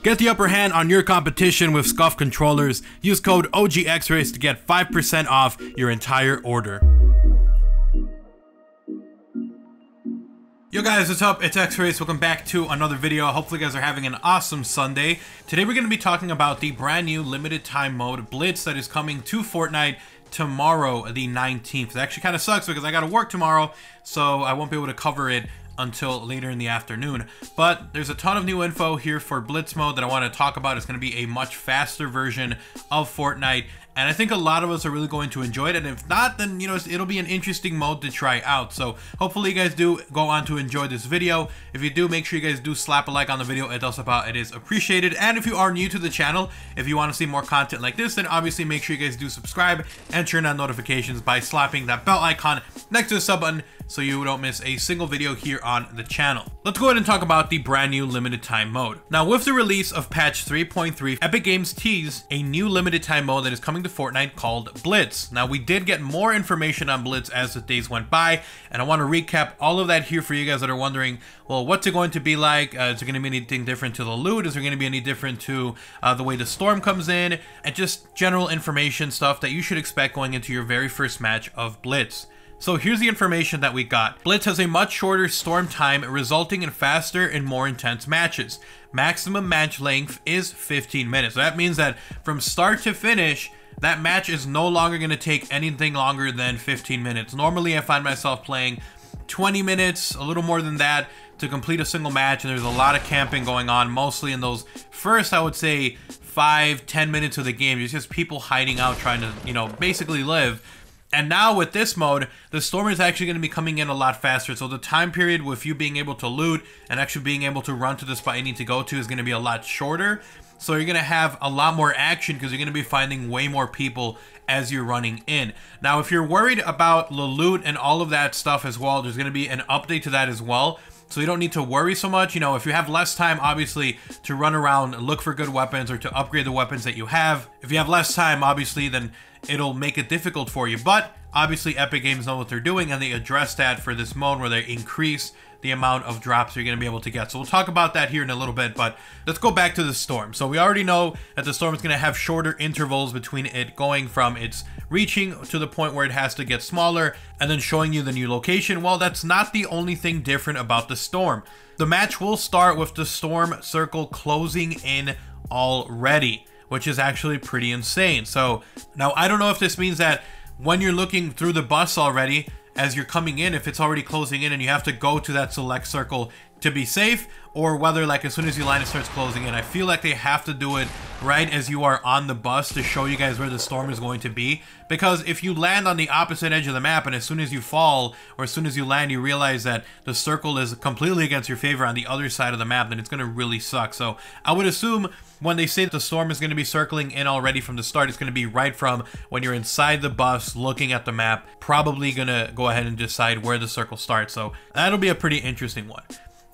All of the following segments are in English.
Get the upper hand on your competition with SCUF controllers. Use code OGXRAYZ to get 5% off your entire order. Yo guys, what's up? It's XRAYZ. Welcome back to another video. Hopefully you guys are having an awesome Sunday. Today we're going to be talking about the brand new limited time mode Blitz that is coming to Fortnite tomorrow, the 19th. It actually kind of sucks because I got to work tomorrow, so I won't be able to cover it until later in the afternoon. But there's a ton of new info here for Blitz mode that I want to talk about. It's going to be a much faster version of Fortnite, and I think a lot of us are really going to enjoy it, and if not, then you know, it'll be an interesting mode to try out. So hopefully you guys do go on to enjoy this video. If you do, make sure you guys do slap a like on the video. It does help out. It is appreciated. And if you are new to the channel, if you want to see more content like this, then obviously make sure you guys do subscribe and turn on notifications by slapping that bell icon next to the sub button so you don't miss a single video here on the channel. Let's go ahead and talk about the brand new limited time mode. Now, with the release of patch 3.3, Epic Games teased a new limited time mode that is coming to Fortnite called Blitz. Now, we did get more information on Blitz as the days went by, and I want to recap all of that here for you guys that are wondering, well, what's it going to be like? Is there going to be anything different to the loot? Is there going to be any different to the way the storm comes in? And just general information stuff that you should expect going into your very first match of Blitz. So here's the information that we got. Blitz has a much shorter storm time, resulting in faster and more intense matches. Maximum match length is 15 minutes. So that means that from start to finish, that match is no longer going to take anything longer than 15 minutes. Normally, I find myself playing 20 minutes, a little more than that, to complete a single match, and there's a lot of camping going on, mostly in those first, I would say, 5-10 minutes of the game. It's just people hiding out, trying to, you know, basically live. And now with this mode, the storm is actually going to be coming in a lot faster. So the time period with you being able to loot and actually being able to run to the spot you need to go to is going to be a lot shorter. So you're going to have a lot more action because you're going to be finding way more people as you're running in. Now, if you're worried about the loot and all of that stuff as well, there's going to be an update to that as well. So you don't need to worry so much. You know, if you have less time, obviously, to run around and look for good weapons or to upgrade the weapons that you have. If you have less time, obviously, then it'll make it difficult for you. But obviously, Epic Games know what they're doing, and they address that for this mode where they increase the amount of drops you're going to be able to get. So we'll talk about that here in a little bit, but let's go back to the storm. So we already know that the storm is going to have shorter intervals between it going from its reaching to the point where it has to get smaller and then showing you the new location. Well, that's not the only thing different about the storm. The match will start with the storm circle closing in already, which is actually pretty insane. So now I don't know if this means that when you're looking through the bus already, as you're coming in, if it's already closing in and you have to go to that select circle to be safe, or whether like as soon as your line starts closing in. I feel like they have to do it right as you are on the bus to show you guys where the storm is going to be, because if you land on the opposite edge of the map and as soon as you fall or as soon as you land you realize that the circle is completely against your favor on the other side of the map, then it's going to really suck. So I would assume when they say that the storm is going to be circling in already from the start, it's going to be right from when you're inside the bus looking at the map, probably going to go ahead and decide where the circle starts. So that'll be a pretty interesting one.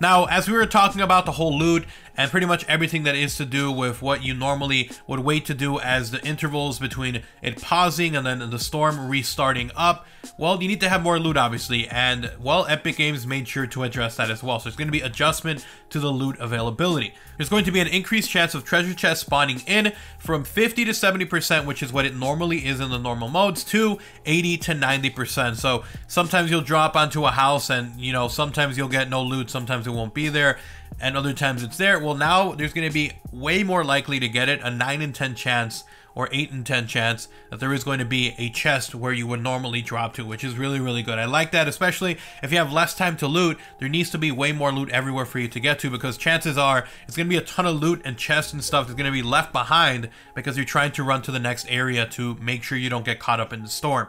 Now, as we were talking about the whole loot and pretty much everything that is to do with what you normally would wait to do as the intervals between it pausing and then the storm restarting up, well, you need to have more loot, obviously, and, well, Epic Games made sure to address that as well. So there's going to be adjustment to the loot availability. There's going to be an increased chance of treasure chests spawning in from 50 to 70%, which is what it normally is in the normal modes, to 80 to 90%. So sometimes you'll drop onto a house and, you know, sometimes you'll get no loot, sometimes it won't be there, and other times it's there. Well, now there's going to be way more likely to get it, a 9 in 10 chance or 8 in 10 chance that there is going to be a chest where you would normally drop to, which is really, really good. I like that, especially if you have less time to loot. There needs to be way more loot everywhere for you to get to, because chances are it's going to be a ton of loot and chests and stuff that's going to be left behind because you're trying to run to the next area to make sure you don't get caught up in the storm.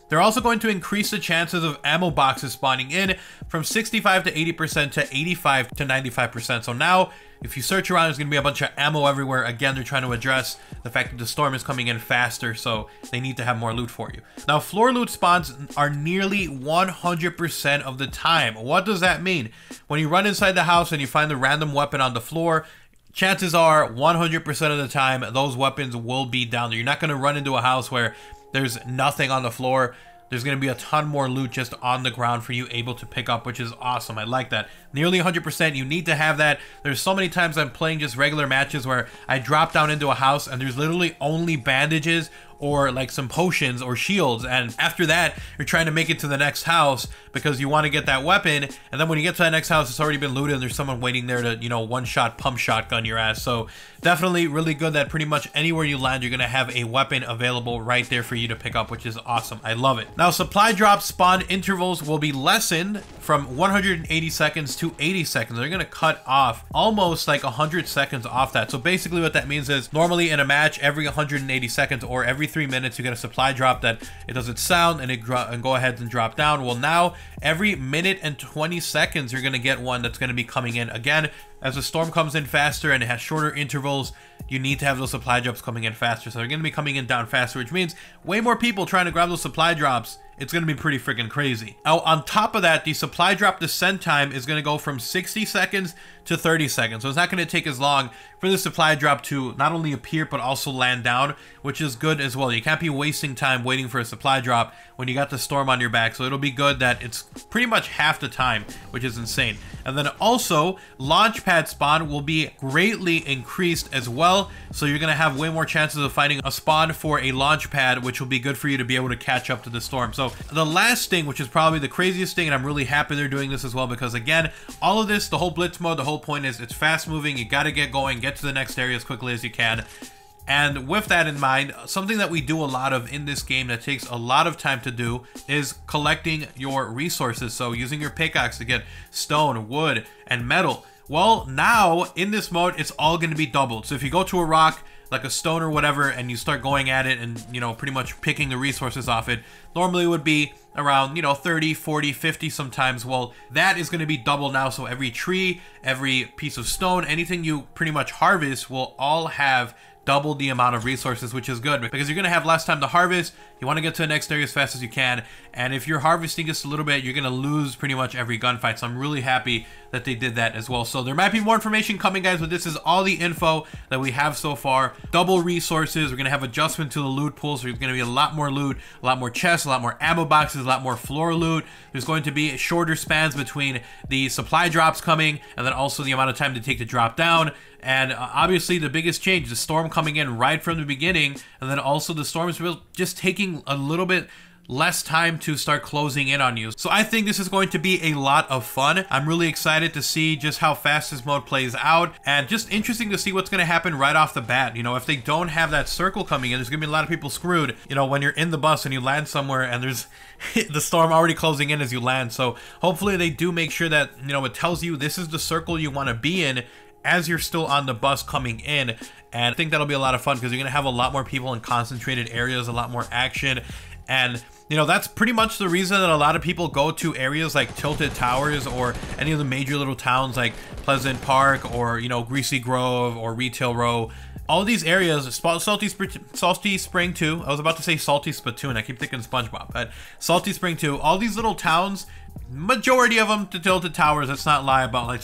They're also going to increase the chances of ammo boxes spawning in from 65 to 80% to 85 to 95%. So now, if you search around, there's going to be a bunch of ammo everywhere. Again, they're trying to address the fact that the storm is coming in faster, so they need to have more loot for you. Now, floor loot spawns are nearly 100% of the time. What does that mean? When you run inside the house and you find the random weapon on the floor, chances are 100% of the time those weapons will be down there. You're not going to run into a house where there's nothing on the floor. there's going to be a ton more loot just on the ground for you able to pick up, which is awesome. I like that. Nearly 100%. You need to have that. There's so many times I'm playing just regular matches where I drop down into a house and there's literally only bandages or like some potions or shields, and after that you're trying to make it to the next house because you want to get that weapon, and then when you get to that next house it's already been looted and there's someone waiting there to, you know, one-shot pump shotgun your ass. So definitely really good that pretty much anywhere you land you're gonna have a weapon available right there for you to pick up, which is awesome. I love it. Now supply drop spawn intervals will be lessened from 180 seconds to 80 seconds. They're gonna cut off almost like 100 seconds off that. So basically what that means is normally in a match every 180 seconds or every 3 minutes you get a supply drop that it doesn't sound and go ahead and drop down. Well, now every minute and 20 seconds you're gonna get one that's gonna be coming in. Again, as the storm comes in faster and it has shorter intervals, you need to have those supply drops coming in faster. So they're gonna be coming in down faster, which means way more people trying to grab those supply drops. It's gonna be pretty freaking crazy. Now, on top of that, the supply drop descent time is gonna go from 60 seconds to 30 seconds. So it's not gonna take as long for the supply drop to not only appear, but also land down, which is good as well. You can't be wasting time waiting for a supply drop when you got the storm on your back. So it'll be good that it's pretty much half the time, which is insane. And then also, launch pad spawn will be greatly increased as well. So you're gonna have way more chances of finding a spawn for a launch pad, which will be good for you to be able to catch up to the storm. So the last thing, which is probably the craziest thing, and I'm really happy they're doing this as well, because again, all of this, the whole Blitz mode, the whole point is it's fast moving. You gotta get going, get to the next area as quickly as you can. And with that in mind, something that we do a lot of in this game that takes a lot of time to do is collecting your resources. So using your pickaxe to get stone, wood, and metal. Well, now in this mode, it's all going to be doubled. So if you go to a rock, like a stone or whatever, and you start going at it and, you know, pretty much picking the resources off it, normally would be around, you know, 30, 40, 50 sometimes. Well, that is going to be double now. So every tree, every piece of stone, anything you pretty much harvest will all have double the amount of resources, which is good because you're going to have less time to harvest. You want to get to the next area as fast as you can, and if you're harvesting just a little bit, you're going to lose pretty much every gunfight. So I'm really happy that they did that as well. So there might be more information coming, guys, but this is all the info that we have so far. Double resources. We're going to have adjustment to the loot pool, so there's going to be a lot more loot, a lot more chests, a lot more ammo boxes, a lot more floor loot. There's going to be shorter spans between the supply drops coming and then also the amount of time to take to drop down. And obviously the biggest change, the storm coming in right from the beginning, and then also the storms just taking a little bit less time to start closing in on you. So I think this is going to be a lot of fun. I'm really excited to see just how fast this mode plays out, and just interesting to see what's going to happen right off the bat. You know, if they don't have that circle coming in, there's going to be a lot of people screwed, you know, when you're in the bus and you land somewhere and there's the storm already closing in as you land. So hopefully they do make sure that, you know, it tells you this is the circle you want to be in as you're still on the bus coming in. And I think that'll be a lot of fun because you're gonna have a lot more people in concentrated areas, a lot more action. And you know, that's pretty much the reason that a lot of people go to areas like Tilted Towers or any of the major little towns like Pleasant Park or, you know, Greasy Grove or Retail Row. All these areas, Salty Spring 2, I was about to say Salty Spatoon, I keep thinking SpongeBob, but Salty Spring 2, all these little towns, majority of them to Tilted Towers, let's not lie about, like,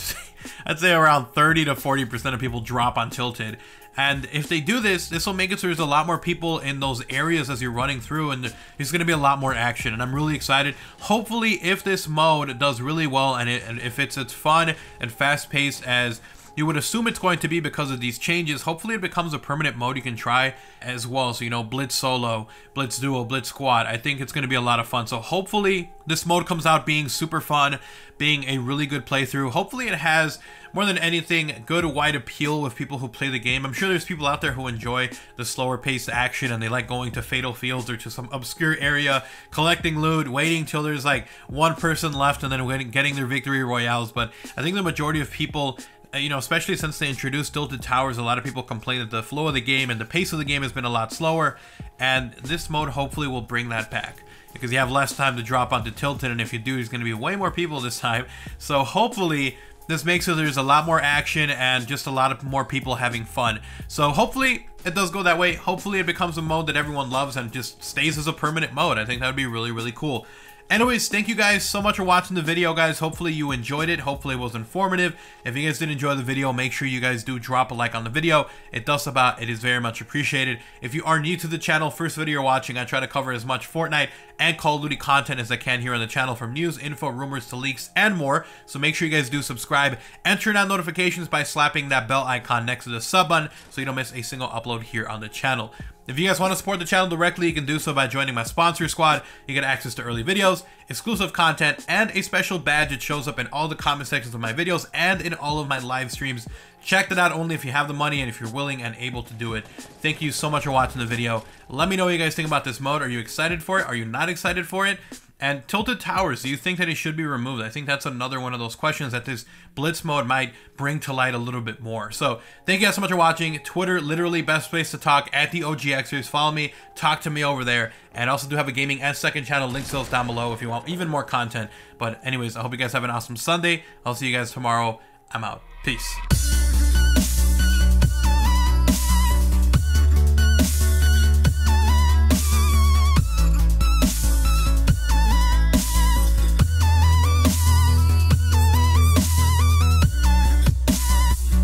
I'd say around 30 to 40% of people drop on Tilted. And if they do this, this will make it so there's a lot more people in those areas as you're running through, and there's going to be a lot more action, and I'm really excited. Hopefully, if this mode does really well and if it's as fun and fast-paced as you would assume it's going to be because of these changes, hopefully it becomes a permanent mode you can try as well. So, you know, Blitz Solo, Blitz Duo, Blitz Squad, I think it's going to be a lot of fun. So hopefully this mode comes out being super fun, being a really good playthrough. Hopefully it has, more than anything, good wide appeal with people who play the game. I'm sure there's people out there who enjoy the slower paced action and they like going to Fatal Fields or to some obscure area, collecting loot, waiting till there's like one person left and then getting their victory royales. But I think the majority of people, you know, especially since they introduced Tilted Towers, a lot of people complain that the flow of the game and the pace of the game has been a lot slower, and this mode hopefully will bring that back because you have less time to drop onto Tilted, and if you do, there's going to be way more people this time. So hopefully this makes it there's a lot more action and just a lot of more people having fun. So hopefully it does go that way. Hopefully it becomes a mode that everyone loves and just stays as a permanent mode. I think that would be really, really cool. Anyways, thank you guys so much for watching the video, guys. Hopefully you enjoyed it. Hopefully it was informative. If you guys did enjoy the video, make sure you guys do drop a like on the video. It does help out. It is very much appreciated. If you are new to the channel, first video you're watching, I try to cover as much Fortnite and Call of Duty content as I can here on the channel, from news, info, rumors to leaks, and more. So make sure you guys do subscribe and turn on notifications by slapping that bell icon next to the sub button so you don't miss a single upload here on the channel. If you guys want to support the channel directly, you can do so by joining my sponsor squad. You get access to early videos, exclusive content, and a special badge that shows up in all the comment sections of my videos and in all of my live streams. Check that out only if you have the money and if you're willing and able to do it. Thank you so much for watching the video. Let me know what you guys think about this mode. Are you excited for it? Are you not excited for it? And Tilted Towers, do you think that it should be removed? I think that's another one of those questions that this Blitz mode might bring to light a little bit more. So thank you guys so much for watching. Twitter, literally best place to talk, at the OGXRAYZ. Follow me, talk to me over there. And I also do have a gaming and second channel, links to those down below if you want even more content. But anyways, I hope you guys have an awesome Sunday. I'll see you guys tomorrow. I'm out. Peace.